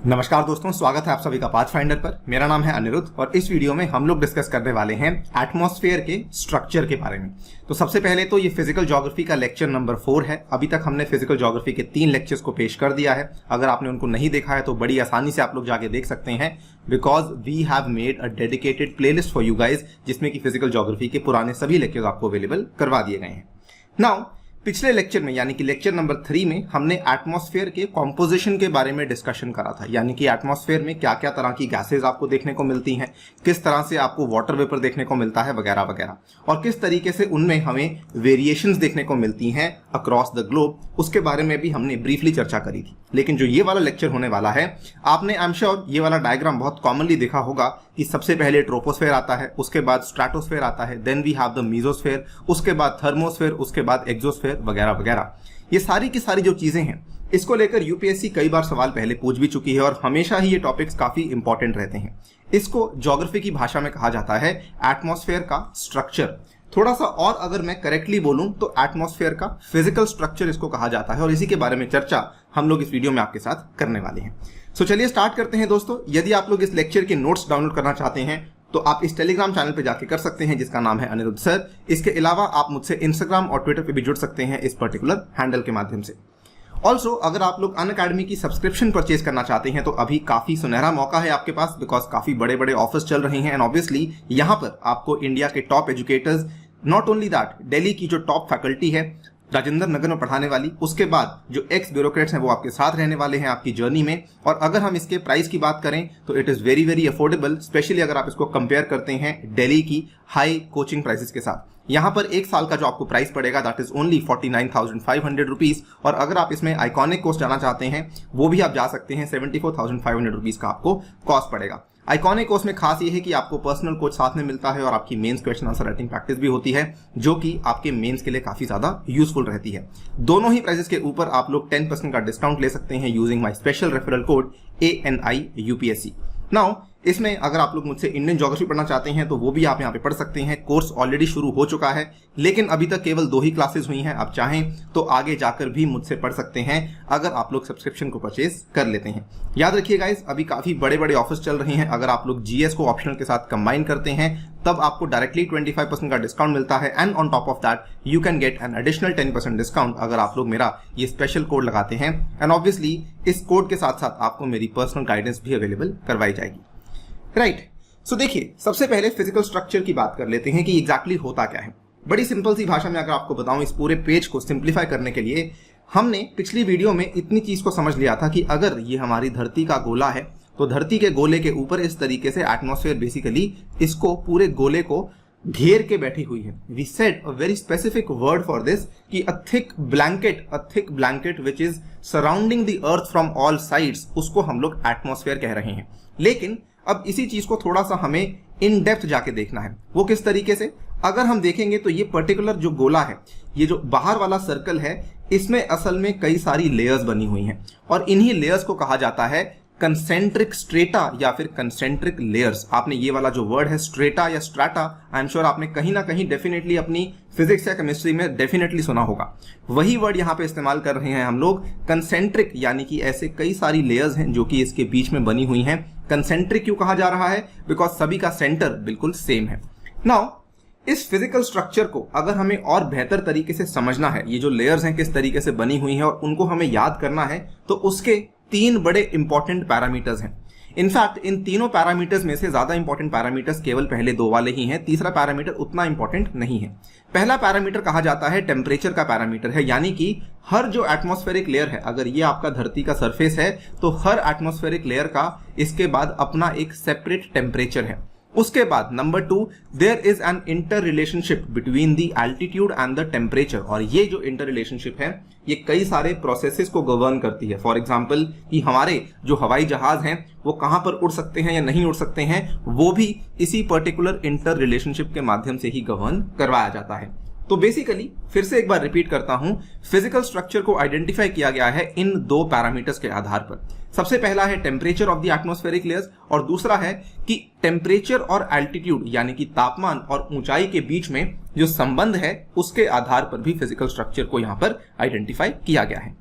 नमस्कार दोस्तों, स्वागत है आप सभी का पाथफाइंडर पर। मेरा नाम है अनिरुद्ध और इस वीडियो में हम लोग डिस्कस करने वाले हैं एटमॉस्फेयर के स्ट्रक्चर के बारे में। तो सबसे पहले तो ये फिजिकल ज्योग्राफी का लेक्चर नंबर 4 है। अभी तक हमने फिजिकल ज्योग्राफी के 3 लेक्चर्स को पेश कर दिया है। अगर आपने उनको नहीं देखा है तो बड़ी आसानी से आप लोग जाके देख सकते हैं, because we have made a dedicated playlist for you guys, जिसमें कि फिजिकल ज्योग्राफी के पुराने सभी लेक्चर्स आपको अवेलेबल करवा दिए गए हैं। नाउ पिछले लेक्चर में यानी कि लेक्चर नंबर 3 में हमने एटमॉस्फेयर के कॉम्पोजिशन के बारे में डिस्कशन करा था, यानी कि एटमॉस्फेयर में क्या क्या तरह की गैसेज आपको देखने को मिलती हैं, किस तरह से आपको वाटर वेपर देखने को मिलता है वगैरह वगैरह, और किस तरीके से उनमें हमें वेरिएशंस देखने को मिलती हैं अक्रॉस द ग्लोब। उसके बारे में भी हमने ब्रीफली चर्चा करी थी। लेकिन जो ये वाला लेक्चर होने वाला है, आपने आई एम श्योर ये वाला डायग्राम बहुत कॉमनली देखा होगा कि सबसे पहले ट्रोपोस्फेयर आता है, उसके बाद स्ट्रेटोस्फेयर आता है, then we have the mesosphere, उसके बाद थर्मोस्फेयर, उसके बाद एक्सोस्फेयर वगैरह वगैरह। ये सारी की सारी जो चीजें हैं, इसको लेकर यूपीएससी कई बार सवाल पहले पूछ भी चुकी है और हमेशा ही ये टॉपिक्स काफी इंपॉर्टेंट रहते हैं। इसको ज्योग्राफी की भाषा में कहा जाता है एटमॉस्फेयर का स्ट्रक्चर। थोड़ा सा और अगर मैं करेक्टली बोलूं तो एटमॉस्फेयर का फिजिकल स्ट्रक्चर इसको कहा जाता है, और इसी के बारे में चर्चा हम लोग इस वीडियो में आपके साथ करने वाले हैं। सो चलिए स्टार्ट करते हैं दोस्तों। यदि आप लोग इस लेक्चर के नोट्स डाउनलोड करना चाहते हैं तो आप इस टेलीग्राम चैनल पे जाके कर सकते हैं, जिसका नाम है अनिरुद्ध सर। इसके अलावा आप मुझसे इंस्टाग्राम और ट्विटर पे भी जुड़ सकते हैं इस पर्टिकुलर हैंडल के माध्यम से। ऑल्सो अगर आप लोग अनअकैडमी की सब्सक्रिप्शन परचेज करना चाहते हैं तो अभी काफी सुनहरा मौका है आपके पास, बिकॉज काफी बड़े बड़े ऑफर्स चल रहे हैं। एंड ऑब्वियसली यहाँ पर आपको इंडिया के top educators, not only that, Delhi की जो टॉप फैकल्टी है राजेंद्र नगर में पढ़ाने वाली, उसके बाद जो एक्स ब्यूरोक्रेट्स हैं वो आपके साथ रहने वाले हैं आपकी जर्नी में। और अगर हम इसके प्राइस की बात करें तो it is very very affordable, specially अगर आप इसको कंपेयर करते हैं दिल्ली की हाई कोचिंग प्राइसेस के साथ। यहाँ पर एक साल का जो आपको प्राइस पड़ेगा दैट इज ओनली 49,500 रुपीज, और अगर आप इसमें आइकॉनिक कोर्स जाना चाहते हैं वो भी आप जा सकते हैं, 74,500 रुपीज का आपको कॉस्ट पड़ेगा। आइकॉनिक कोर्स में खास ये है कि आपको पर्सनल कोच साथ में मिलता है और आपकी mains question answer writing practice भी होती है, जो कि आपके मेंस के लिए काफी ज्यादा यूजफुल रहती है। दोनों ही प्राइसेस के ऊपर आप लोग 10% का डिस्काउंट ले सकते हैं using my special referral code ANIUPSC। Now इसमें अगर आप लोग मुझसे इंडियन ज्योग्राफी पढ़ना चाहते हैं तो वो भी आप यहाँ पे पढ़ सकते हैं। कोर्स ऑलरेडी शुरू हो चुका है, लेकिन अभी तक केवल 2 ही क्लासेस हुई हैं। आप चाहें तो आगे जाकर भी मुझसे पढ़ सकते हैं अगर आप लोग सब्सक्रिप्शन को परचेज कर लेते हैं। याद रखिए गाइस, अभी काफी बड़े बड़े ऑफर्स चल रहे हैं। अगर आप लोग जीएस को ऑप्शनल के साथ कंबाइन करते हैं तब आपको डायरेक्टली 25% का डिस्काउंट मिलता है, and on top of that you can get an additional 10% discount अगर आप लोग मेरा ये स्पेशल कोड लगाते हैं। एंड ऑब्वियसली इस कोड के साथ साथ आपको मेरी पर्सनल गाइडेंस भी अवेलेबल करवाई जाएगी। राइट, सो देखिए, सबसे पहले फिजिकल स्ट्रक्चर की बात कर लेते हैं कि एग्जैक्टली होता क्या है। बड़ी सिंपल सी भाषा में अगर आपको बताऊं, इस पूरे पेज को सिंप्लीफाई करने के लिए हमने पिछली वीडियो में इतनी चीज को समझ लिया था कि अगर ये हमारी धरती का गोला है तो धरती के गोले के ऊपर इस तरीके से एटमॉस्फेयर बेसिकली इसको पूरे गोले को घेर के बैठी हुई है। We said a very specific word for this कि a thick blanket which is surrounding the earth from all sides, उसको हम लोग एटमॉस्फेयर कह रहे हैं। लेकिन अब इसी चीज को थोड़ा सा हमें इन डेप्थ जाके देखना है। वो किस तरीके से? अगर हम देखेंगे तो ये पर्टिकुलर जो गोला है, ये जो बाहर वाला सर्कल है, इसमें असल में कई सारी लेयर्स बनी हुई हैं, और इन्हीं लेयर्स को कहा जाता है कंसेंट्रिक स्ट्रेटा या फिर कंसेंट्रिक लेयर्स। आपने ये वाला जो वर्ड है स्ट्रेटा या स्ट्राटा, आई एम श्योर आपने कहीं ना कहीं डेफिनेटली अपनी फिजिक्स या केमिस्ट्री में डेफिनेटली सुना होगा। वही वर्ड यहाँ पे इस्तेमाल कर रहे हैं हम लोग, कंसेंट्रिक, यानी कि ऐसे कई सारी लेयर्स हैं जो कि इसके बीच में बनी हुई हैं। कंसेंट्रिक क्यों कहा जा रहा है? बिकॉज सभी का सेंटर बिल्कुल सेम है। नाउ इस फिजिकल स्ट्रक्चर को अगर हमें और बेहतर तरीके से समझना है, ये जो लेयर्स हैं किस तरीके से बनी हुई हैं और उनको हमें याद करना है, तो उसके 3 बड़े इंपॉर्टेंट पैरामीटर्स हैं। इनफैक्ट इन तीनों पैरामीटर्स में से ज्यादा इंपॉर्टेंट पैरामीटर्स केवल पहले 2 वाले ही हैं, तीसरा पैरामीटर उतना इंपॉर्टेंट नहीं है। पहला पैरामीटर कहा जाता है टेम्परेचर का पैरामीटर है, यानी कि हर जो एटमॉस्फेरिक लेयर है, अगर ये आपका धरती का सरफेस है तो हर एटमॉस्फेरिक लेयर का इसके बाद अपना एक सेपरेट टेम्परेचर है। उसके बाद number 2, there is an inter relationship between the altitude and the temperature, और ये जो इंटर रिलेशनशिप है ये कई सारे प्रोसेसेस को गवर्न करती है। फॉर एग्जांपल कि हमारे जो हवाई जहाज हैं वो कहां पर उड़ सकते हैं या नहीं उड़ सकते हैं, वो भी इसी पर्टिकुलर इंटर रिलेशनशिप के माध्यम से ही गवर्न करवाया जाता है। तो बेसिकली फिर से एक बार रिपीट करता हूं, फिजिकल स्ट्रक्चर को आइडेंटिफाई किया गया है इन 2 पैरामीटर्स के आधार पर। सबसे पहला है temperature of the atmospheric layers, और दूसरा है कि टेम्परेचर और एल्टीट्यूड यानी कि तापमान और ऊंचाई के बीच में जो संबंध है उसके आधार पर भी फिजिकल स्ट्रक्चर को यहां पर आइडेंटिफाई किया गया है।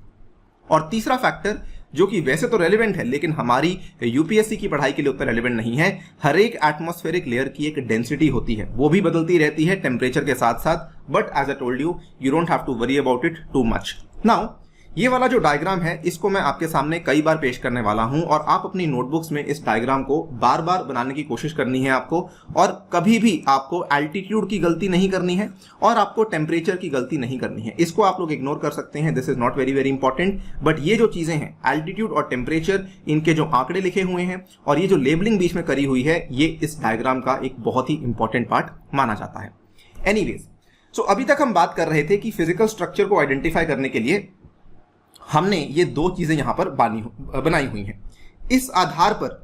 और तीसरा फैक्टर जो कि वैसे तो रेलिवेंट है लेकिन हमारी यूपीएससी की पढ़ाई के लिए उतना रेलिवेंट नहीं है। हर एक एटमॉस्फेरिक लेयर की एक डेंसिटी होती है, वो भी बदलती रहती है टेम्परेचर के साथ साथ, but as I told you don't have to worry about it too much. Now ये वाला जो डायग्राम है इसको मैं आपके सामने कई बार पेश करने वाला हूं और आप अपनी नोटबुक्स में इस डायग्राम को बार बार बनाने की कोशिश करनी है आपको, और कभी भी आपको एल्टीट्यूड की गलती नहीं करनी है और आपको टेम्परेचर की गलती नहीं करनी है। इसको आप लोग इग्नोर कर सकते हैं, this is not very very important, but ये जो चीजें हैं एल्टीट्यूड और टेम्परेचर, इनके जो आंकड़े लिखे हुए हैं और ये जो लेबलिंग बीच में करी हुई है, ये इस डायग्राम का एक बहुत ही इंपॉर्टेंट पार्ट माना जाता है। एनीवेज, सो अभी तक हम बात कर रहे थे कि फिजिकल स्ट्रक्चर को आइडेंटिफाई करने के लिए हमने ये दो चीजें यहां पर बनाई हुई हैं। इस आधार पर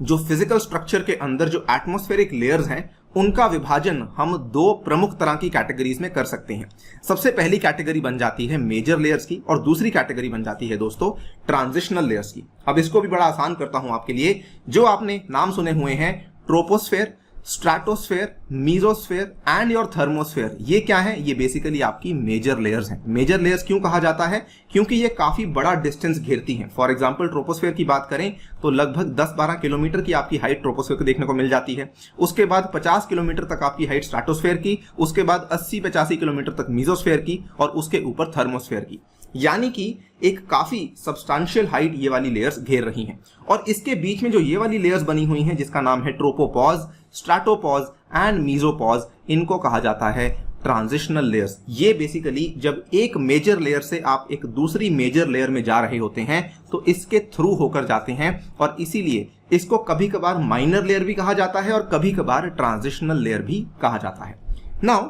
जो फिजिकल स्ट्रक्चर के अंदर जो एटमॉस्फेरिक लेयर्स हैं उनका विभाजन हम दो प्रमुख तरह की कैटेगरीज में कर सकते हैं। सबसे पहली कैटेगरी बन जाती है मेजर लेयर्स की और दूसरी कैटेगरी बन जाती है दोस्तों ट्रांजिशनल लेयर्स की। अब इसको भी बड़ा आसान करता हूं आपके लिए। जो आपने नाम सुने हुए हैं troposphere, stratosphere, mesosphere and your thermosphere, ये क्या है? ये बेसिकली आपकी मेजर लेयर्स हैं। मेजर लेयर्स क्यों कहा जाता है? क्योंकि ये काफी बड़ा डिस्टेंस घेरती हैं। फॉर एग्जांपल ट्रोपोस्फेयर की बात करें तो लगभग 10-12 किलोमीटर की आपकी हाइट ट्रोपोस्फेयर को देखने को मिल जाती है। उसके बाद 50 किलोमीटर तक आपकी हाइट स्ट्रैटोस्फेयर की, उसके बाद 80-85 किलोमीटर तक मीजोस्फेयर की और उसके ऊपर थर्मोस्फेयर की। यानी कि एक काफी सब्सटैंशियल हाइट ये वाली लेयर्स घेर रही हैं। और इसके बीच में जो ये वाली लेयर्स बनी हुई हैं जिसका नाम है ट्रोपोपॉज, स्ट्रैटोपॉज एंड मीजोपॉज, इनको कहा जाता है ट्रांजिशनल लेयर्स। ये बेसिकली जब एक मेजर लेयर से आप एक दूसरी मेजर लेयर में जा रहे होते हैं तो इसके थ्रू होकर जाते हैं और इसीलिए इसको कभी कभार माइनर लेयर भी कहा जाता है और कभी कभार ट्रांजिशनल लेयर भी कहा जाता है। नाउ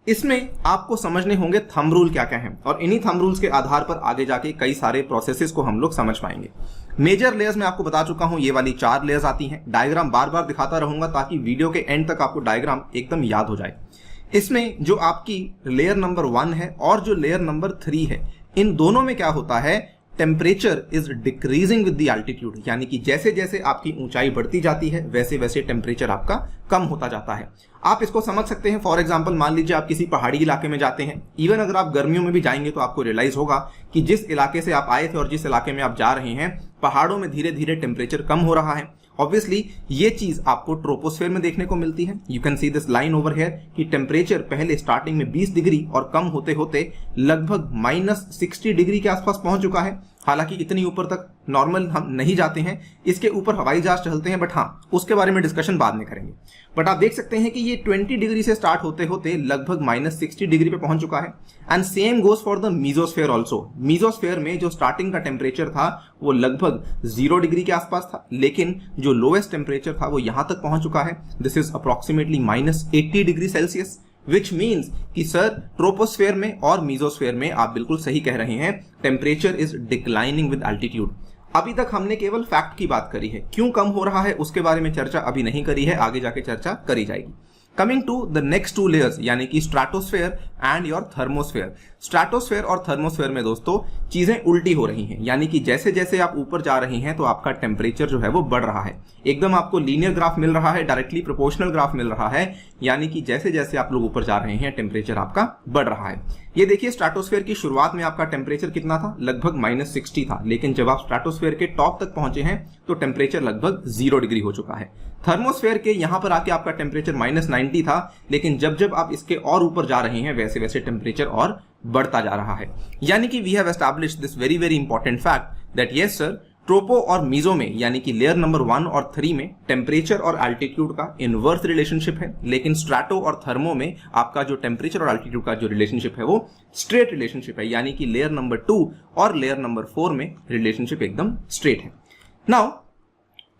इसमें आपको समझने होंगे थंब रूल क्या क्या है और इन्हीं थंब रूल्स के आधार पर आगे जाके कई सारे प्रोसेसेस को हम लोग समझ पाएंगे। मेजर लेयर्स में आपको बता चुका हूं, ये वाली 4 लेयर्स आती हैं। डायग्राम बार बार दिखाता रहूंगा ताकि वीडियो के एंड तक आपको डायग्राम एकदम याद हो जाए। इसमें जो आपकी लेयर नंबर 1 है और जो लेयर नंबर 3 है, इन दोनों में क्या होता है, temperature is decreasing with the altitude, यानी कि जैसे जैसे आपकी ऊंचाई बढ़ती जाती है वैसे वैसे टेम्परेचर आपका कम होता जाता है। आप इसको समझ सकते हैं। फॉर एग्जांपल मान लीजिए आप किसी पहाड़ी इलाके में जाते हैं, इवन अगर आप गर्मियों में भी जाएंगे तो आपको रियलाइज होगा कि जिस इलाके से आप आए थे और जिस इलाके में आप जा रहे हैं, पहाड़ों में धीरे धीरे टेम्परेचर कम हो रहा है। ऑब्वियसली ये चीज आपको ट्रोपोस्फेयर में देखने को मिलती है। You can see this line over here कि टेम्परेचर पहले स्टार्टिंग में 20 डिग्री और कम होते होते लगभग -60 डिग्री के आसपास पहुंच चुका है। हालांकि इतनी ऊपर तक नॉर्मल हम नहीं जाते हैं, इसके ऊपर हवाई जहाज चलते हैं, बट हाँ उसके बारे में डिस्कशन बाद में करेंगे। बट आप देख सकते हैं कि ये 20 डिग्री से स्टार्ट होते होते लगभग -60 डिग्री पे पहुंच चुका है। And same goes for the mesosphere also. Mesosphere में जो स्टार्टिंग का टेम्परेचर था वो लगभग 0 डिग्री के आसपास था, लेकिन जो लोएस्ट टेम्परेचर था वो यहां तक पहुंच चुका है। This is approximately -80 degree Celsius, which means कि सर ट्रोपोस्फेयर में और मीजोस्फेयर में आप बिल्कुल सही कह रहे हैं, temperature is declining with altitude. अभी तक हमने केवल फैक्ट की बात करी है, क्यों कम हो रहा है उसके बारे में चर्चा अभी नहीं करी है, आगे जाके चर्चा करी जाएगी। Coming to the next 2 layers, यानी कि stratosphere and your thermosphere. Stratosphere और थर्मोस्फेयर में दोस्तों चीजें उल्टी हो रही हैं, यानी कि जैसे जैसे आप ऊपर जा रहे हैं तो आपका टेम्परेचर जो है वो बढ़ रहा है। एकदम आपको लीनियर ग्राफ मिल रहा है, डायरेक्टली प्रोपोर्शनल ग्राफ मिल रहा है, यानी कि जैसे जैसे आप लोग ऊपर जा रहे हैं टेम्परेचर आपका बढ़ रहा है। ये देखिए स्ट्रैटोस्फेयर की शुरुआत में आपका टेम्परेचर कितना था, लगभग -60 था, लेकिन जब आप स्ट्रैटोस्फेयर के टॉप तक पहुंचे हैं तो टेम्परेचर लगभग 0 डिग्री हो चुका है। थर्मोस्फेयर के यहां पर आके आपका टेम्परेचर -90 था, लेकिन जब जब आप इसके और ऊपर जा रहे हैं वैसे वैसे टेम्परेचर और बढ़ता जा रहा है। यानी कि we have established this very very important fact that yes sir, tropo और मीजो में यानी कि लेयर नंबर 1 और 3 में टेम्परेचर और एल्टीट्यूड का इनवर्स रिलेशनशिप है, लेकिन स्ट्रैटो और थर्मो में आपका जो टेम्परेचर और एल्टीट्यूड का जो रिलेशनशिप है वो स्ट्रेट रिलेशनशिप है, यानी कि लेयर नंबर 2 और लेयर नंबर 4 में रिलेशनशिप एकदम स्ट्रेट है। नाउ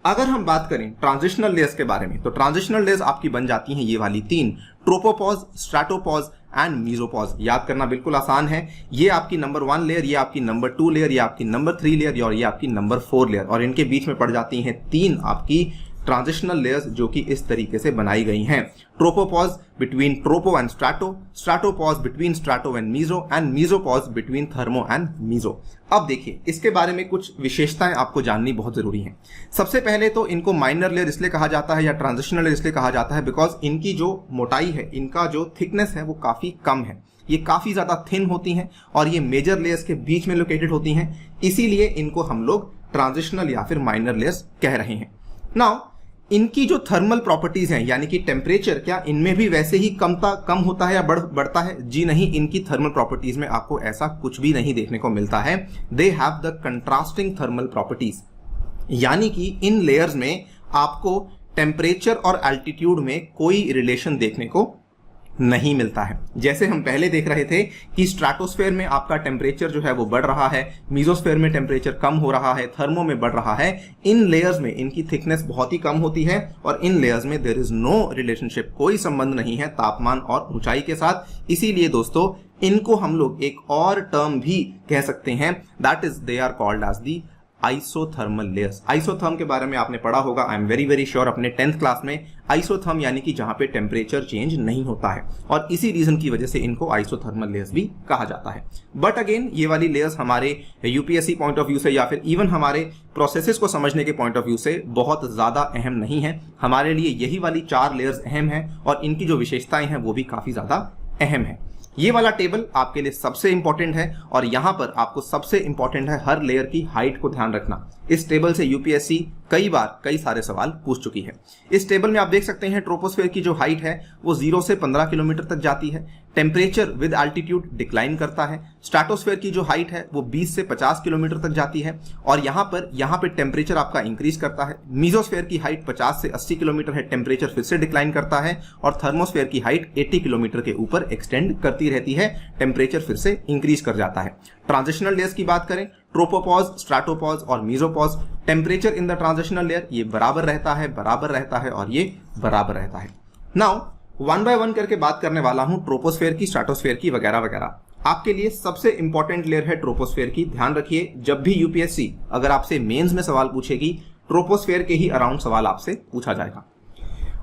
अगर हम बात करें ट्रांजिशनल लेयर्स के बारे में, तो ट्रांजिशनल लेयर्स आपकी बन जाती हैं ये वाली 3, ट्रोपोपॉज, स्ट्रैटोपॉज एंड मीजोपॉज। याद करना बिल्कुल आसान है। ये आपकी नंबर 1 लेयर, ये आपकी नंबर 2 लेयर, ये आपकी नंबर 3 लेयर और ये आपकी नंबर 4 लेयर, और इनके बीच में पड़ जाती हैं 3 आपकी ट्रांजिशनल लेयर्स जो कि इस तरीके से बनाई गई हैं। Tropopause between tropo and strato, stratopause between strato and meso, and mesopause between thermo and meso. अब देखिए इसके बारे में कुछ विशेषताएं आपको जाननी बहुत जरूरी हैं। सबसे पहले तो इनको माइनर लेयर इसलिए कहा जाता है या ट्रांजिशनल लेयर इसलिए कहा जाता है बिकॉज इनकी जो मोटाई है, इनका जो थिकनेस है वो काफी कम है। ये काफी ज्यादा थिन होती हैं और ये मेजर लेयर्स के बीच में लोकेटेड होती हैं, इसीलिए इनको हम लोग ट्रांजिशनल या फिर माइनर लेयर्स कह रहे हैं। नाउ इनकी जो थर्मल प्रॉपर्टीज हैं यानी कि टेम्परेचर, क्या इनमें भी वैसे ही कम होता है या बढ़ता है? जी नहीं, इनकी थर्मल प्रॉपर्टीज में आपको ऐसा कुछ भी नहीं देखने को मिलता है। They have the contrasting thermal properties, यानी कि इन लेयर्स में आपको टेम्परेचर और एल्टीट्यूड में कोई रिलेशन देखने को नहीं मिलता है। जैसे हम पहले देख रहे थे कि स्ट्रेटोस्फेयर में आपका टेम्परेचर जो है वो बढ़ रहा है, मीजोस्फेयर में टेम्परेचर कम हो रहा है, थर्मो में बढ़ रहा है। इन लेयर्स में इनकी थिकनेस बहुत ही कम होती है और इन लेयर्स में देयर इज नो रिलेशनशिप, कोई संबंध नहीं है तापमान और ऊंचाई के साथ। इसीलिए दोस्तों इनको हम लोग एक और टर्म भी कह सकते हैं, that is they are called as the isothermal layers. Isotherm के बारे में आपने पढ़ा होगा, आई एम वेरी श्योर, अपने 10th क्लास में। आइसोथर्म यानी कि जहां पे टेम्परेचर चेंज नहीं होता है और इसी रीजन की वजह से इनको आइसोथर्मल लेयर्स भी कहा जाता है। बट अगेन ये वाली लेयर्स हमारे यूपीएससी पॉइंट ऑफ व्यू से या फिर इवन हमारे प्रोसेसेस को समझने के पॉइंट ऑफ व्यू से बहुत ज्यादा अहम नहीं है। हमारे लिए यही वाली 4 लेयर्स अहम है और इनकी जो विशेषताएं हैं वो भी काफी ज्यादा अहम है। ये वाला टेबल आपके लिए सबसे इंपॉर्टेंट है और यहां पर आपको सबसे इंपॉर्टेंट है हर लेयर की हाइट को ध्यान रखना। इस टेबल से यूपीएससी कई सारे सवाल पूछ चुकी है। इस टेबल में आप देख सकते हैं ट्रोपोस्फेयर की जो हाइट है वो 0 से 15 किलोमीटर तक जाती है। टेम्परेचर विद एल्टीट्यूड डिक्लाइन करता है। स्ट्रेटोस्फेयर की जो हाइट है वो 20 से 50 किलोमीटर तक जाती है और यहाँ पे टेम्परेचर आपका इंक्रीज करता है। मीजोस्फेयर की हाइट 50 से 80 किलोमीटर है, टेम्परेचर फिर से डिक्लाइन करता है और थर्मोस्फेयर की हाइट 80 किलोमीटर के ऊपर एक्सटेंड करती रहती है, टेम्परेचर फिर से इंक्रीज कर जाता है। ट्रांजिशनल लेयर्स की बात करें, ट्रोपोपॉज, स्ट्रेटोपॉज और mesopause, temperature in the transitional layer ये बराबर रहता है और ये बराबर रहता है। नाउ 1 बाय 1 करके बात करने वाला हूं ट्रोपोस्फेयर की, स्ट्रेटोस्फेयर की वगैरह वगैरह। आपके लिए सबसे इंपॉर्टेंट लेयर है ट्रोपोस्फेयर की। ध्यान रखिए, जब भी यूपीएससी अगर आपसे मेंस में सवाल पूछेगी ट्रोपोस्फेयर के ही अराउंड सवाल आपसे पूछा जाएगा।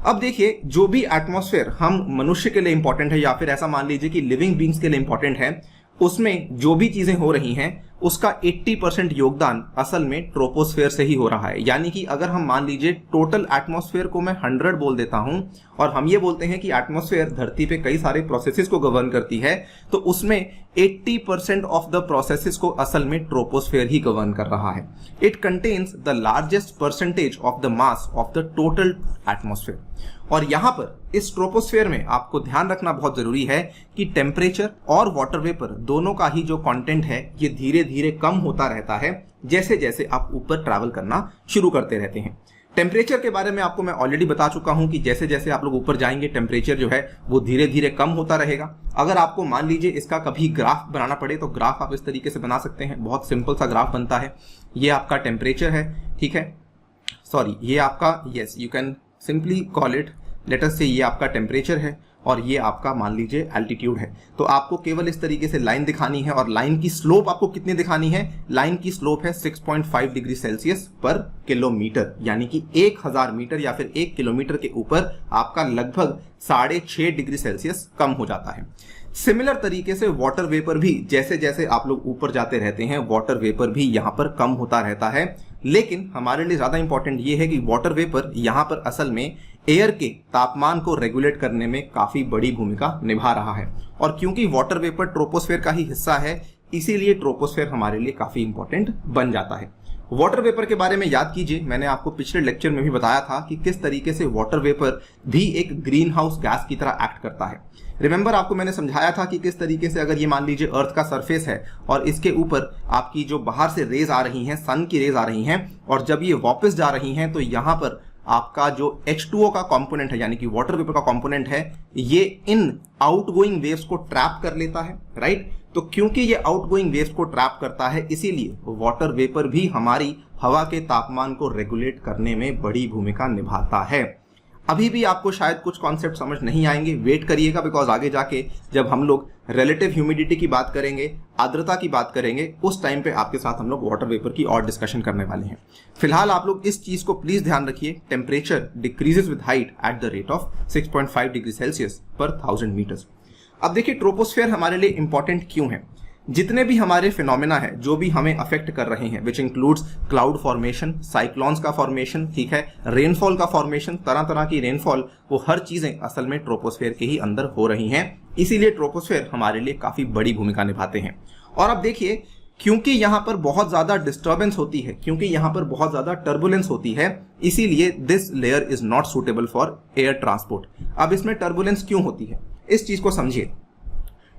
अब देखिए, जो भी एटमॉस्फेयर हम मनुष्य के लिए इंपॉर्टेंट है या फिर ऐसा मान लीजिए कि लिविंग बींग्स के लिए इंपॉर्टेंट है, उसमें जो भी चीजें हो रही हैं उसका 80% योगदान असल में ट्रोपोस्फेयर से ही हो रहा है। यानी कि अगर हम मान लीजिए टोटल एटमॉस्फेयर को मैं 100 बोल देता हूं और हम ये बोलते हैं कि एटमॉस्फेयर धरती पे कई सारे प्रोसेसेस को गवर्न करती है, तो उसमें 80% ऑफ द प्रोसेसेस को असल में ट्रोपोस्फेयर ही गवर्न कर रहा है। It contains the largest percentage of the mass of the total atmosphere. और यहां पर इस ट्रोपोस्फेयर में आपको ध्यान रखना बहुत जरूरी है कि टेम्परेचर और वाटर वेपर दोनों का ही जो कंटेंट है ये धीरे धीरे कम होता रहता है जैसे जैसे आप ऊपर ट्रैवल करना शुरू करते रहते हैं। टेम्परेचर के बारे में आपको मैं ऑलरेडी बता चुका हूं कि जैसे जैसे आप लोग ऊपर जाएंगे टेम्परेचर जो है वो धीरे धीरे कम होता रहेगा। अगर आपको मान लीजिए इसका कभी ग्राफ बनाना पड़े तो ग्राफ आप इस तरीके से बना सकते हैं। बहुत सिंपल सा ग्राफ बनता है। ये आपका टेम्परेचर है, ठीक है, सॉरी ये आपका, yes you can simply call it, let us से ये आपका टेम्परेचर है और ये आपका मान लीजिए एल्टीट्यूड है। तो आपको केवल इस तरीके से लाइन दिखानी है और लाइन की स्लोप आपको कितनी दिखानी है? लाइन की स्लोप है 6.5 डिग्री सेल्सियस पर किलोमीटर, यानी कि 1000 मीटर या फिर 1 किलोमीटर के ऊपर आपका लगभग 6.5 डिग्री सेल्सियस कम हो जाता है। सिमिलर तरीके से वाटर वेपर भी जैसे जैसे आप लोग ऊपर जाते रहते हैं वाटर वेपर भी यहां पर कम होता रहता है। लेकिन हमारे लिए ज्यादा इंपॉर्टेंट ये है कि वाटर वेपर यहां पर असल में एयर के तापमान को रेगुलेट करने में काफी बड़ी भूमिका निभा रहा है। और क्योंकि वाटर वेपर ट्रोपोस्फेयर का ही हिस्सा है, इसीलिए ट्रोपोस्फेयर हमारे लिए काफी इंपॉर्टेंट बन जाता है। वाटर वेपर के बारे में याद कीजिए, मैंने आपको पिछले लेक्चर में भी बताया था कि किस तरीके से वाटर वेपर भी एक ग्रीन हाउस गैस की तरह एक्ट करता है। रिमेंबर, आपको मैंने समझाया था कि किस तरीके से अगर ये मान लीजिए अर्थ का सरफेस है और इसके ऊपर आपकी जो बाहर से रेज आ रही हैं, सन की रेज आ रही हैं, और जब ये वापस जा रही हैं तो यहां पर आपका जो H2O का कंपोनेंट है यानी कि वाटर वेपर का कंपोनेंट है, ये इन आउटगोइंग वेव्स को ट्रैप कर लेता है, राइट। तो क्योंकि ये आउटगोइंग वेव्स को ट्रैप करता है, इसीलिए वाटर वेपर भी हमारी हवा के तापमान को रेगुलेट करने में बड़ी भूमिका निभाता है। अभी भी आपको शायद कुछ कॉन्सेप्ट समझ नहीं आएंगे, वेट करिएगा, बिकॉज आगे जाके जब हम लोग रिलेटिव ह्यूमिडिटी की बात करेंगे, आर्द्रता की बात करेंगे, उस टाइम पे आपके साथ हम लोग वाटर वेपर की और डिस्कशन करने वाले हैं। फिलहाल आप लोग इस चीज को प्लीज ध्यान रखिए, temperature decreases with height at the rate of 6.5 degree Celsius पर 1000 मीटर्स। अब देखिए ट्रोपोस्फेयर हमारे लिए इंपॉर्टेंट क्यों है। जितने भी हमारे फिनोमेना है जो भी हमें अफेक्ट कर रहे हैं, which includes cloud formation, cyclones का फॉर्मेशन, ठीक है, रेनफॉल का फॉर्मेशन, तरह तरह की रेनफॉल, वो हर चीजें असल में ट्रोपोस्फेयर के ही अंदर हो रही हैं। इसीलिए ट्रोपोस्फेयर हमारे लिए काफी बड़ी भूमिका निभाते हैं। और अब देखिए, क्योंकि यहां पर बहुत ज्यादा डिस्टर्बेंस होती है, क्योंकि यहां पर बहुत ज्यादा टर्बुलेंस होती है, इसीलिए this layer is not suitable for air transport. अब इसमें टर्बुलेंस क्यों होती है, इस चीज को समझिए।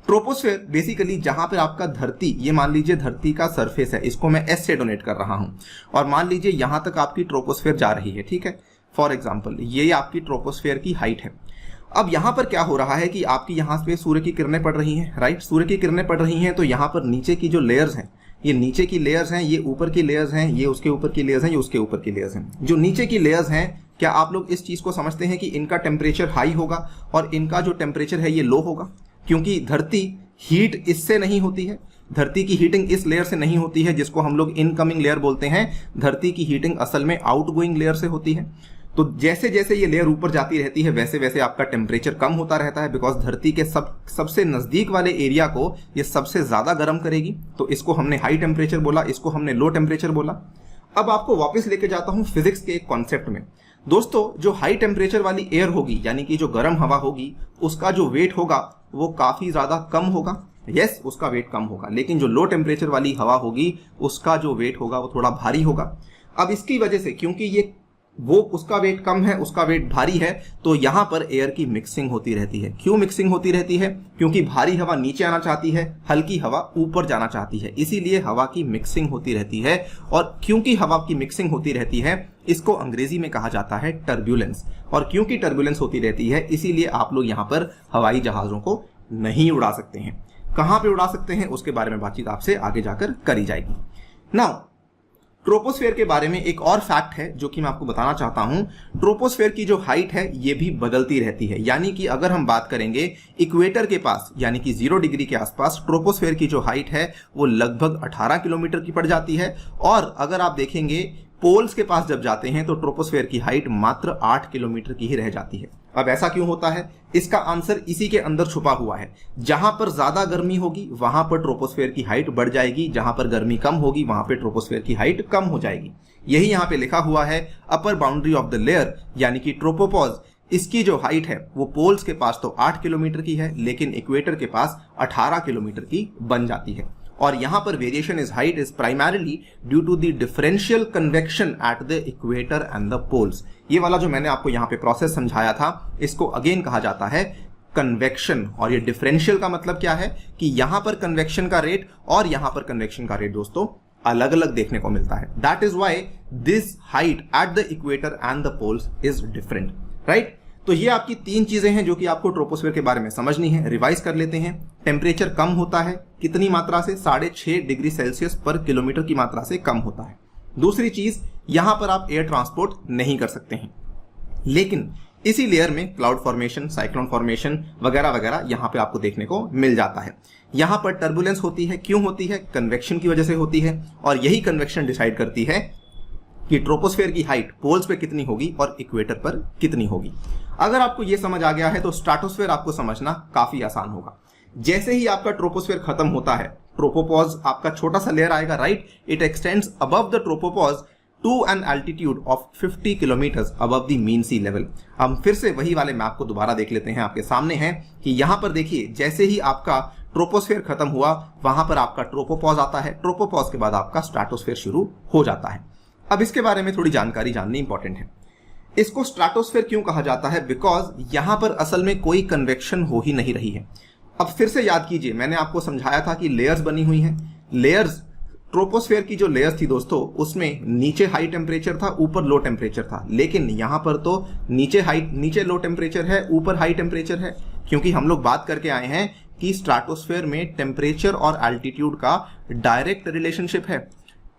ट्रोपोस्फेयर बेसिकली जहां पर आपका धरती, ये मान लीजिए धरती का सरफेस है, इसको मैं एस से डोनेट कर रहा हूं, और मान लीजिए यहां तक आपकी ट्रोपोस्फेयर जा रही है, ठीक है, फॉर एग्जाम्पल ये आपकी ट्रोपोस्फेयर की हाइट है। अब यहां पर क्या हो रहा है कि आपकी यहां पे सूर्य की किरणें पड़ रही हैं, राइट, सूर्य की किरणें पड़ रही हैं, तो यहां पर नीचे की जो लेयर्स हैं, ये नीचे की लेयर्स हैं, ये ऊपर की लेयर्स हैं, ये उसके ऊपर की लेयर्स हैं, ये उसके ऊपर की लेयर्स हैं। जो नीचे की लेयर्स हैं, क्या आप लोग इस चीज को समझते हैं कि इनका टेम्परेचर हाई होगा और इनका जो टेम्परेचर है ये लो होगा? क्योंकि धरती हीट इससे नहीं होती है, धरती की हीटिंग इस लेयर से नहीं होती है जिसको हम लोग इनकमिंग लेयर बोलते हैं। धरती की हीटिंग असल में आउटगोइंग लेयर से होती है। तो जैसे जैसे ये लेयर ऊपर जाती रहती है वैसे वैसे आपका टेम्परेचर कम होता रहता है, बिकॉज धरती के सबसे नजदीक वाले एरिया को ये सबसे ज्यादा गर्म करेगी। तो इसको हमने हाई टेम्परेचर बोला, इसको हमने लो टेम्परेचर बोला। अब आपको वापस लेके जाता हूं फिजिक्स के एक कॉन्सेप्ट में। दोस्तों, जो हाई टेम्परेचर वाली एयर होगी, यानी कि जो गर्म हवा होगी, उसका जो वेट होगा वो काफी ज्यादा कम होगा। यस, उसका वेट कम होगा। लेकिन जो लो टेम्परेचर वाली हवा होगी उसका जो वेट होगा वो थोड़ा भारी होगा। अब इसकी वजह से, क्योंकि ये वो उसका वेट कम है, उसका वेट भारी है, तो यहां पर एयर की मिक्सिंग होती रहती है। क्यों मिक्सिंग होती रहती है? क्योंकि भारी हवा नीचे आना चाहती है, हल्की हवा ऊपर जाना चाहती है, इसीलिए हवा की मिक्सिंग होती रहती है। और क्योंकि हवा की मिक्सिंग होती रहती है, इसको अंग्रेजी में कहा जाता है टर्ब्यूलेंस। और क्योंकि टर्ब्यूलेंस होती रहती है, इसीलिए आप लोग यहां पर हवाई जहाजों को नहीं उड़ा सकते हैं। कहां पे उड़ा सकते हैं उसके बारे में बातचीत आपसे आगे जाकर करी जाएगी। नाउ, ट्रोपोस्फेयर के बारे में एक और फैक्ट है जो कि मैं आपको बताना चाहता हूं। ट्रोपोस्फेयर की जो हाइट है ये भी बदलती रहती है। यानी कि अगर हम बात करेंगे इक्वेटर के पास, यानी कि 0 डिग्री के आसपास, ट्रोपोस्फेयर की जो हाइट है वो लगभग 18 किलोमीटर की पड़ जाती है। और अगर आप देखेंगे पोल्स के पास जब जाते हैं तो ट्रोपोस्फेयर की हाइट मात्र 8 किलोमीटर की ही रह जाती है। अब ऐसा क्यों होता है? इसका आंसर इसी के अंदर छुपा हुआ है। जहां पर ज्यादा गर्मी होगी वहां पर ट्रोपोस्फेयर की हाइट बढ़ जाएगी, जहां पर गर्मी कम होगी वहां पर ट्रोपोस्फेयर की हाइट कम हो जाएगी। यही यहां पे लिखा हुआ है, अपर बाउंड्री ऑफ द लेयर, यानी कि ट्रोपोपॉज, इसकी जो हाइट है वो पोल्स के पास तो 8 किलोमीटर की है, लेकिन इक्वेटर के पास 18 किलोमीटर की बन जाती है। और यहां पर variation is height is primarily due to the differential convection at the equator and the poles. ये वाला जो मैंने आपको यहां पे प्रोसेस समझाया था, इसको अगेन कहा जाता है कन्वेक्शन। और ये डिफरेंशियल का मतलब क्या है कि यहां पर कन्वेक्शन का रेट और यहां पर कन्वेक्शन का रेट दोस्तों अलग अलग देखने को मिलता है। That is why this height at the equator and the poles is different, right. तो ये आपकी 3 चीजें हैं जो कि आपको ट्रोपोस्फेयर के बारे में समझनी है। रिवाइज कर लेते हैं। टेम्परेचर कम होता है, कितनी मात्रा से? 6.5 डिग्री सेल्सियस पर किलोमीटर की मात्रा से कम होता है। दूसरी चीज, यहां पर आप एयर ट्रांसपोर्ट नहीं कर सकते हैं, लेकिन इसी लेयर में क्लाउड फॉर्मेशन, साइक्लोन फॉर्मेशन वगैरह वगैरह यहां पे आपको देखने को मिल जाता है। यहां पर टर्बुलेंस होती है। क्यों होती है? कन्वेक्शन की वजह से होती है। और यही कन्वेक्शन डिसाइड करती है कि ट्रोपोस्फेयर की हाइट पोल्स पे कितनी होगी और इक्वेटर पर कितनी होगी। अगर आपको यह समझ आ गया है तो स्ट्रेटोस्फेयर आपको समझना काफी आसान होगा। जैसे ही आपका ट्रोपोस्फेयर खत्म होता है, ट्रोपोपॉज आपका छोटा सा लेयर आएगा, right. It extends above the tropopause to an altitude of 50 kilometre above the mean sea level. हम फिर से वही वाले मैप को दोबारा देख लेते हैं। आपके सामने है कि यहां पर देखिए, जैसे ही आपका ट्रोपोस्फेयर खत्म हुआ वहां पर आपका ट्रोपोपॉज आता है। ट्रोपोपॉज के बाद आपका स्ट्रेटोस्फेयर शुरू हो जाता है। अब इसके बारे में थोड़ी जानकारी जाननी इंपॉर्टेंट है। इसको स्ट्रेटोस्फेयर क्यों कहा जाता है? बिकॉज यहां पर असल में कोई कन्वेक्शन हो ही नहीं रही है। अब फिर से याद कीजिए, मैंने आपको समझाया था कि लेयर्स बनी हुई हैं। लेयर्स, ट्रोपोस्फेयर की जो लेयर्स थी दोस्तों, उसमें नीचे हाई टेम्परेचर था, ऊपर लो टेम्परेचर था। लेकिन यहां पर तो नीचे लो टेम्परेचर है, ऊपर हाई टेम्परेचर है। क्योंकि हम लोग बात करके आए हैं कि स्ट्रेटोस्फेयर में टेम्परेचर और एल्टीट्यूड का डायरेक्ट रिलेशनशिप है।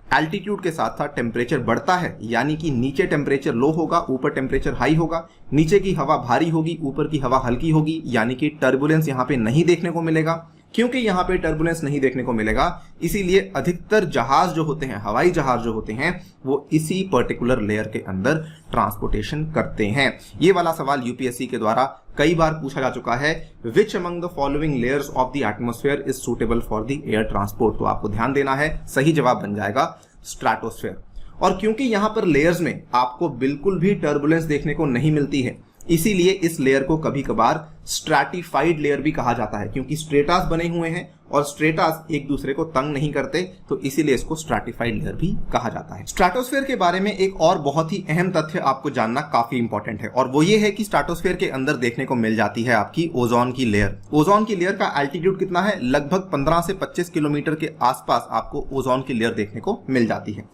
एल्टीट्यूड के साथ साथ टेम्परेचर बढ़ता है, यानी कि नीचे टेम्परेचर लो होगा, ऊपर टेम्परेचर हाई होगा। नीचे की हवा भारी होगी, ऊपर की हवा हल्की होगी, यानी कि टर्बुलेंस यहां पे नहीं देखने को मिलेगा। क्योंकि यहाँ पे टर्बुलेंस नहीं देखने को मिलेगा, इसीलिए अधिकतर जहाज जो होते हैं, हवाई जहाज जो होते हैं, वो इसी पर्टिकुलर लेयर के अंदर ट्रांसपोर्टेशन करते हैं। ये वाला सवाल यूपीएससी के द्वारा कई बार पूछा जा चुका है, which among the following layers of the atmosphere is suitable for the air transport. तो आपको ध्यान देना है, सही जवाब बन जाएगा स्ट्रेटोस्फेयर। और क्योंकि यहां पर लेयर्स में आपको बिल्कुल भी टर्बुलेंस देखने को नहीं मिलती है, इसीलिए इस लेयर को कभी कभार स्ट्रैटिफाइड लेयर भी कहा जाता है, क्योंकि स्ट्रेटास बने हुए हैं और स्ट्रेटास एक दूसरे को तंग नहीं करते, तो इसीलिए इसको स्ट्रैटिफाइड लेयर भी कहा जाता है। स्ट्रैटोस्फेयर के बारे में एक और बहुत ही अहम तथ्य आपको जानना काफी इंपॉर्टेंट है, और वो ये है कि स्ट्रैटोस्फेयर के अंदर देखने को मिल जाती है आपकी ओजोन की लेयर। ओजोन की लेयर का एल्टीट्यूड कितना है? लगभग 15 से 25 किलोमीटर के आसपास आपको ओजोन की लेयर देखने को मिल जाती है।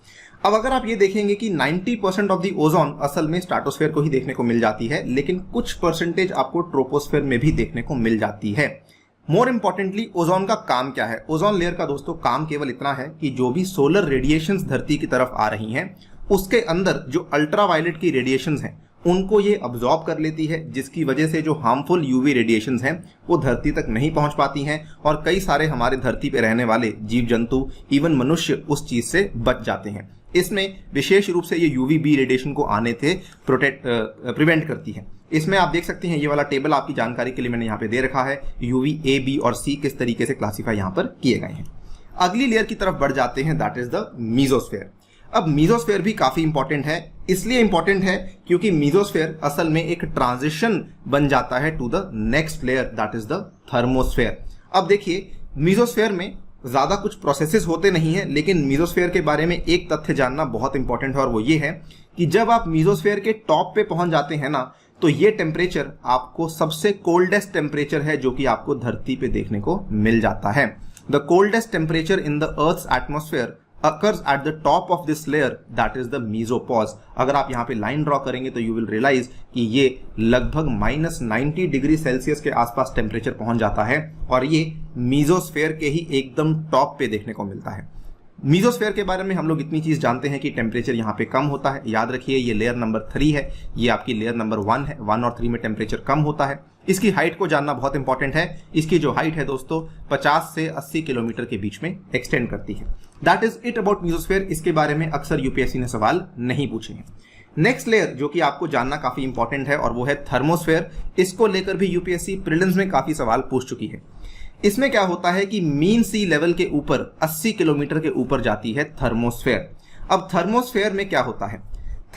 अब अगर आप ये देखेंगे कि 90% ऑफ द ओजोन असल में स्ट्रैटोस्फेयर को ही देखने को मिल जाती है, लेकिन कुछ परसेंटेज आपको ट्रोपोस्फेयर में भी देखने को मिल जाती है। मोर इंपॉर्टेंटली, ओजोन का काम क्या है? ओजोन लेयर का दोस्तों काम केवल इतना है कि जो भी सोलर रेडिएशंस धरती की तरफ आ रही हैं, उसके अंदर जो अल्ट्रावायलेट की रेडिएशंस हैं उनको ये अब्जॉर्ब कर लेती है, जिसकी वजह से जो हार्मफुल यूवी रेडिएशंस हैं वो धरती तक नहीं पहुंच पाती हैं, और कई सारे हमारे धरती पे रहने वाले जीव जंतु, इवन मनुष्य उस चीज से बच जाते हैं। इसमें विशेष रूप से ये यूवीबी रेडिएशन को आने से प्रिवेंट करती है। इसमें आप देख सकते हैं, ये वाला टेबल आपकी जानकारी के लिए मैंने यहाँ पे दे रखा है, यूवी ए, बी और सी किस तरीके से क्लासीफाई यहाँ पर किए गए हैं। अगली लेयर की तरफ बढ़ जाते हैं, दैट इज द मीजोस्फेयर। अब मीजोस्फेयर भी काफी इंपॉर्टेंट है, इसलिए इंपॉर्टेंट है क्योंकि मीजोस्फेयर असल में एक ट्रांजिशन बन जाता है to the next layer, that is the thermosphere. अब देखिए, मीजोस्फेयर में ज्यादा कुछ प्रोसेसेस होते नहीं है, लेकिन मीजोस्फेयर के बारे में एक तथ्य जानना बहुत इंपॉर्टेंट है, और वो ये है कि जब आप मीजोस्फेयर के टॉप पे पहुंच जाते हैं ना, तो ये टेम्परेचर आपको सबसे कोल्डेस्ट टेम्परेचर है जो कि आपको धरती पे देखने को मिल जाता है। The coldest temperature in the earth's atmosphere occurs at the top of this layer, that is the mesopause। अगर आप यहाँ पे लाइन ड्रॉ करेंगे तो यू विल रियलाइज कि ये लगभग -90 डिग्री सेल्सियस के आसपास टेम्परेचर पहुंच जाता है, और ये मीजोस्फेयर के ही एकदम टॉप पे देखने को मिलता है। मीजोस्फेयर के बारे में हम लोग इतनी चीज जानते हैं कि टेम्परेचर यहाँ पे कम होता है। याद रखिए, ये लेयर नंबर 3 है, ये आपकी लेयर नंबर 1 है। 1 और 3 में टेम्परेचर कम होता है। इसकी हाइट को जानना बहुत इंपॉर्टेंट है। इसकी जो हाइट है दोस्तों 50 से 80 किलोमीटर के बीच में एक्सटेंड करती है। That is it about mesosphere. इसके बारे में अक्सर यूपीएससी ने सवाल नहीं पूछे हैं। नेक्स्ट लेयर जो कि आपको जानना काफी इंपॉर्टेंट है, और वो है थर्मोस्फेयर। इसको लेकर भी यूपीएससी प्रीलिम्स में काफी सवाल पूछ चुकी है। इसमें क्या होता है कि मीन सी लेवल के ऊपर 80 किलोमीटर के ऊपर जाती है थर्मोस्फेयर। अब थर्मोस्फेयर में क्या होता है?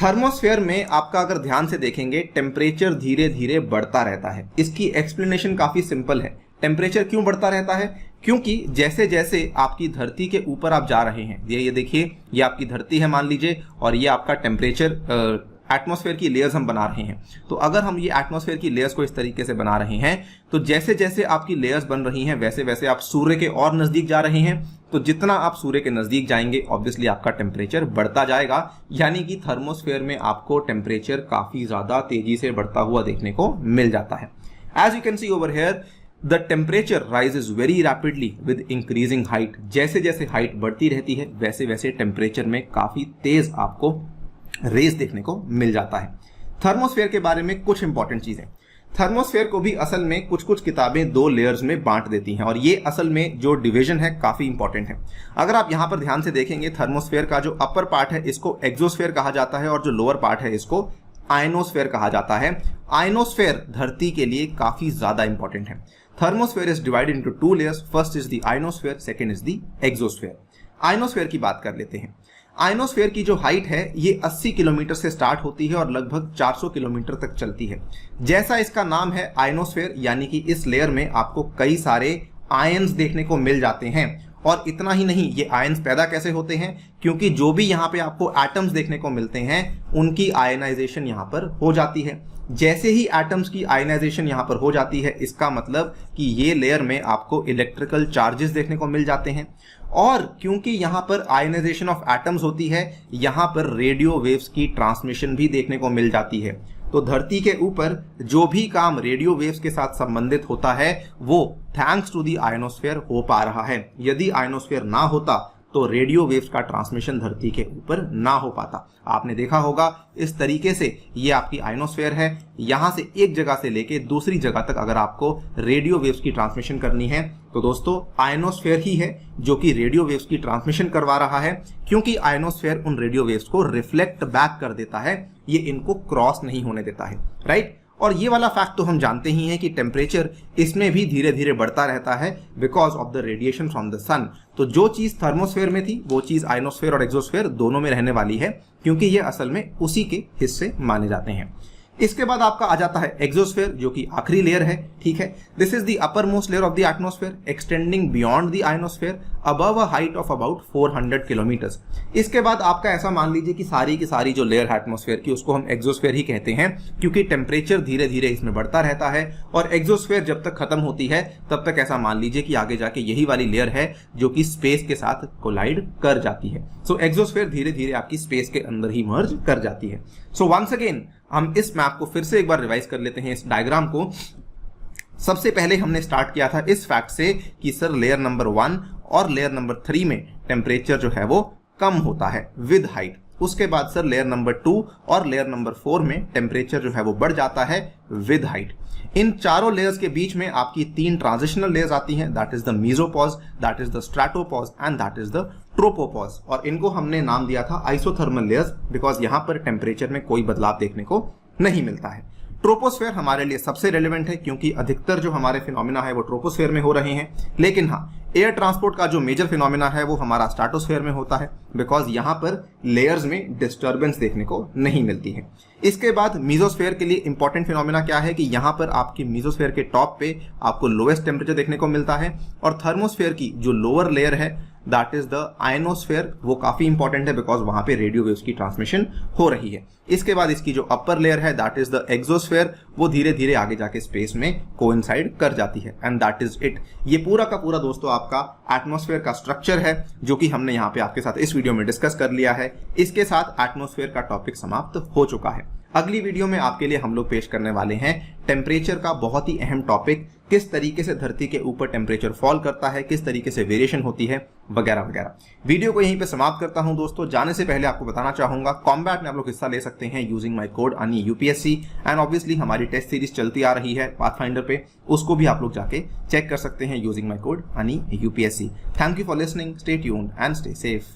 थर्मोस्फेयर में आपका अगर ध्यान से देखेंगे, टेम्परेचर धीरे धीरे बढ़ता रहता है। इसकी एक्सप्लेनेशन काफी सिंपल है। टेम्परेचर क्यों बढ़ता रहता है? क्योंकि जैसे जैसे आपकी धरती के ऊपर आप जा रहे हैं, ये देखिए, ये आपकी धरती है मान लीजिए, और ये आपका टेम्परेचर एटमॉस्फेयर की लेयर्स हम बना रहे हैं। तो अगर हम ये एटमॉस्फेयर की लेयर्स को इस तरीके से बना रहे हैं, तो जैसे जैसे आपकी लेयर्स बन रही हैं वैसे वैसे आप सूर्य के और नजदीक जा रहे हैं। तो जितना आप सूर्य के नजदीक जाएंगे, ऑब्वियसली आपका टेम्परेचर बढ़ता जाएगा, यानी कि थर्मोस्फेयर में आपको टेम्परेचर काफी ज्यादा तेजी से बढ़ता हुआ देखने को मिल जाता है। As you can see over here, the temperature rises very rapidly with increasing height. जैसे जैसे हाइट बढ़ती रहती है वैसे वैसे टेम्परेचर में काफी तेज आपको रेस देखने को मिल जाता है। थर्मोस्फेयर के बारे में कुछ इंपॉर्टेंट चीजें। थर्मोस्फेयर को भी असल में कुछ कुछ किताबें 2 लेयर्स में बांट देती हैं, और ये असल में जो डिवीजन है काफी इंपॉर्टेंट है। अगर आप यहां पर ध्यान से देखेंगे, थर्मोस्फेयर का जो अपर पार्ट है इसको एक्सोस्फेयर कहा जाता है, और जो लोअर पार्ट है इसको आयनोस्फेयर कहा जाता है। आयनोस्फेयर धरती के लिए काफी ज्यादा इंपॉर्टेंट है। Thermosphere is divided into 2 layers. First is the ionosphere, second is the exosphere. Ionosphere की बात कर लेते हैं। आयनोस्फेयर की जो हाइट है ये 80 किलोमीटर से स्टार्ट होती है और लगभग 400 किलोमीटर तक चलती है। जैसा इसका नाम है आयनोस्फेयर, यानी कि इस लेयर में आपको कई सारे आयन्स देखने को मिल जाते हैं। और इतना ही नहीं, ये आयन्स पैदा कैसे होते हैं? क्योंकि जो भी यहाँ पे आपको एटम्स देखने को मिलते हैं उनकी आयनाइजेशन यहाँ पर हो जाती है। जैसे ही एटम्स की आयनाइजेशन यहाँ पर हो जाती है, इसका मतलब कि ये लेयर में आपको इलेक्ट्रिकल चार्जेस देखने को मिल जाते हैं। और क्योंकि यहाँ पर आयनाइजेशन ऑफ एटम्स होती है, यहाँ पर रेडियो वेव्स की ट्रांसमिशन भी देखने को मिल जाती है। तो धरती के ऊपर जो भी काम रेडियो वेव्स के साथ संबंधित होता है वो थैंक्स टू दी आयनोस्फेयर हो पा रहा है। यदि आयनोस्फेयर ना होता तो रेडियो वेव्स का ट्रांसमिशन धरती के ऊपर ना हो पाता। आपने देखा होगा इस तरीके से ये आपकी आयनोस्फेयर है, यहां से एक जगह से लेके दूसरी जगह तक अगर आपको रेडियो वेव्स की ट्रांसमिशन करनी है तो दोस्तों आयनोस्फेयर ही है जो कि रेडियो वेव्स की ट्रांसमिशन करवा रहा है, क्योंकि आयनोस्फेयर उन रेडियो वेव्स को रिफ्लेक्ट बैक कर देता है, ये इनको क्रॉस नहीं होने देता है, राइट। और ये वाला फैक्ट तो हम जानते ही हैं कि टेम्परेचर इसमें भी धीरे धीरे बढ़ता रहता है because of the radiation from the sun. तो जो चीज थर्मोस्फेयर में थी वो चीज आयनोस्फेयर और एक्सोस्फेयर दोनों में रहने वाली है, क्योंकि ये असल में उसी के हिस्से माने जाते हैं। इसके बाद आपका आ जाता है एक्सोस्फेयर, जो कि आखिरी लेयर है, ठीक है। This is the upper most layer of the atmosphere extending beyond the ionosphere above a height of about 400 kilometres. इसके बाद आपका ऐसा मान लीजिए कि सारी की सारी जो लेयर है एटमॉस्फेयर की उसको हम एक्सोस्फेयर ही कहते हैं, क्योंकि टेम्परेचर धीरे धीरे इसमें बढ़ता रहता है और एक्सोस्फेयर जब तक खत्म होती है तब तक ऐसा मान लीजिए कि आगे जाके यही वाली लेयर है जो कि स्पेस के साथ कोलाइड कर जाती है। सो एक्सोस्फेयर धीरे धीरे आपकी स्पेस के अंदर ही मर्ज कर जाती है। सो वंस अगेन हम इस मैप को फिर से एक बार रिवाइज कर लेते हैं, इस डायग्राम को। सबसे पहले हमने स्टार्ट किया था इस फैक्ट से कि सर लेयर नंबर 1 और लेयर नंबर 3 में टेम्परेचर जो है वो कम होता है विद हाइट। उसके बाद सर लेयर नंबर 2 और लेयर नंबर 4 में टेम्परेचर जो है वो बढ़ जाता है विद हाइट। इन चारों लेयर्स के बीच में आपकी 3 ट्रांजिशनल लेयर्स आती हैं, that is the mesopause, that is the stratopause and that is the tropopause. और इनको हमने नाम दिया था आइसोथर्मल लेयर्स बिकॉज यहां पर टेम्परेचर में कोई बदलाव देखने को नहीं मिलता है। ट्रोपोस्फेयर हमारे लिए सबसे रेलेवेंट है क्योंकि अधिकतर जो हमारे फिनोमिना है वो ट्रोपोस्फेयर में हो रहे हैं, लेकिन हाँ एयर ट्रांसपोर्ट का जो मेजर फिनोमिना है वो हमारा स्ट्रैटोस्फेयर में होता है बिकॉज यहां पर लेयर्स में डिस्टर्बेंस देखने को नहीं मिलती है। इसके बाद मीजोस्फेयर के लिए इंपॉर्टेंट फिनोमिना क्या है कि यहां पर आपकी मीजोस्फेयर के टॉप पे आपको लोएस्ट टेम्परेचर देखने को मिलता है, और थर्मोस्फेयर की जो लोअर लेयर है दैट इज द आयनोस्फेयर, वो काफी इंपॉर्टेंट है बिकॉज वहां पे रेडियो वेव्स की ट्रांसमिशन हो रही है। इसके बाद इसकी जो अपर लेयर है दैट इज द एक्सोस्फेयर, वो धीरे धीरे आगे जाके स्पेस में कोइंसाइड कर जाती है एंड दैट इज इट। ये पूरा का पूरा दोस्तों आपका एटमॉस्फेयर का स्ट्रक्चर है जो कि हमने यहाँ पे आपके साथ इस वीडियो में डिस्कस कर लिया है। इसके साथ एटमॉस्फेयर का टॉपिक समाप्त हो चुका है। अगली वीडियो में आपके लिए हम लोग पेश करने वाले हैं टेम्परेचर का बहुत ही अहम टॉपिक, किस तरीके से धरती के ऊपर टेम्परेचर फॉल करता है, किस तरीके से वेरिएशन होती है वगैरह वगैरह। वीडियो को यहीं पे समाप्त करता हूं दोस्तों। जाने से पहले आपको बताना चाहूंगा कॉम्बैट में आप लोग हिस्सा ले सकते हैं यूजिंग माय कोड अनि यूपीएससी, एंड ऑब्वियसली हमारी टेस्ट सीरीज चलती आ रही है पाथफाइंडर पे, उसको भी आप लोग जाके चेक कर सकते हैं यूजिंग माय कोड अनि UPSC. Thank you for listening, stay tuned and stay safe.